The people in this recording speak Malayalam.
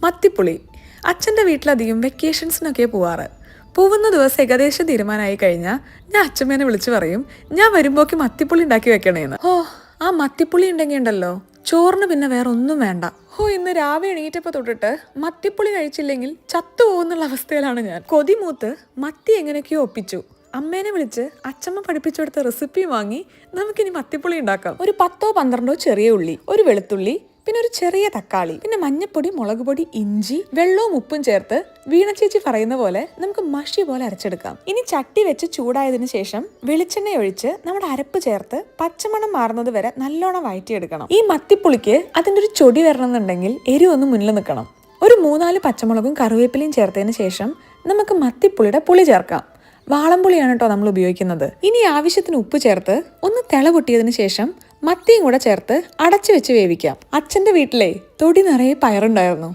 മത്തിപ്പുളി. അച്ഛൻ്റെ വീട്ടിലധികം വെക്കേഷൻസിനൊക്കെ പോവാറ്. പോകുന്ന ദിവസം ഏകദേശം തീരുമാനമായി കഴിഞ്ഞാൽ ഞാൻ അച്ഛമ്മേനെ വിളിച്ചു പറയും, ഞാൻ വരുമ്പോക്ക് മത്തിപ്പുളി ഉണ്ടാക്കി വെക്കണേന്ന്. ആ മത്തിപ്പുളി ഉണ്ടെങ്കിൽ ഉണ്ടല്ലോ ചോറിന് പിന്നെ വേറെ ഒന്നും വേണ്ട. ഇന്ന് രാവിലെ എണീറ്റപ്പോൾ തൊട്ടിട്ട് മത്തിപ്പുളി കഴിച്ചില്ലെങ്കിൽ ചത്തുപോകുന്നുള്ള അവസ്ഥയിലാണ് ഞാൻ. കൊതിമൂത്ത് മത്തി എങ്ങനെയൊക്കെയോ ഒപ്പിച്ചു. അമ്മേനെ വിളിച്ച് അച്ഛമ്മ പഠിപ്പിച്ചു കൊടുത്ത റെസിപ്പി വാങ്ങി നമുക്കിനി മത്തിപ്പുളി ഉണ്ടാക്കാം. ഒരു 10-12 ചെറിയ ഉള്ളി, ഒരു വെളുത്തുള്ളി, പിന്നെ ഒരു ചെറിയ തക്കാളി, പിന്നെ മഞ്ഞപ്പൊടി, മുളക് പൊടി, ഇഞ്ചി, വെള്ളവും ഉപ്പും ചേർത്ത് വീണ ചേച്ചി പറയുന്ന പോലെ നമുക്ക് മഷി പോലെ അരച്ചെടുക്കാം. ഇനി ചട്ടി വെച്ച് ചൂടായതിനു ശേഷം വെളിച്ചെണ്ണ ഒഴിച്ച് നമ്മുടെ അരപ്പ് ചേർത്ത് പച്ചമണം മാറുന്നത് വരെ നല്ലോണം വഴറ്റിയെടുക്കണം. ഈ മത്തിപ്പുളിക്ക് അതിൻ്റെ ഒരു ചൊടി വരണമെന്നുണ്ടെങ്കിൽ എരിവൊന്നും മുന്നിൽ നിൽക്കണം. ഒരു 3-4 പച്ചമുളകും കറിവേപ്പിലയും ചേർത്തതിന് ശേഷം നമുക്ക് മത്തിപ്പുളിയുടെ പുളി ചേർക്കാം. വാളംപുളിയാണ് കേട്ടോ നമ്മൾ ഉപയോഗിക്കുന്നത്. ഇനി ആവശ്യത്തിന് ഉപ്പ് ചേർത്ത് ഒന്ന് തിള പൊട്ടിയതിന് ശേഷം മത്തിയും കൂടെ ചേർത്ത് അടച്ചു വെച്ച് വേവിക്കാം. അച്ഛൻ്റെ വീട്ടിലെ തൊടി നിറയെ പയറുണ്ടായിരുന്നു.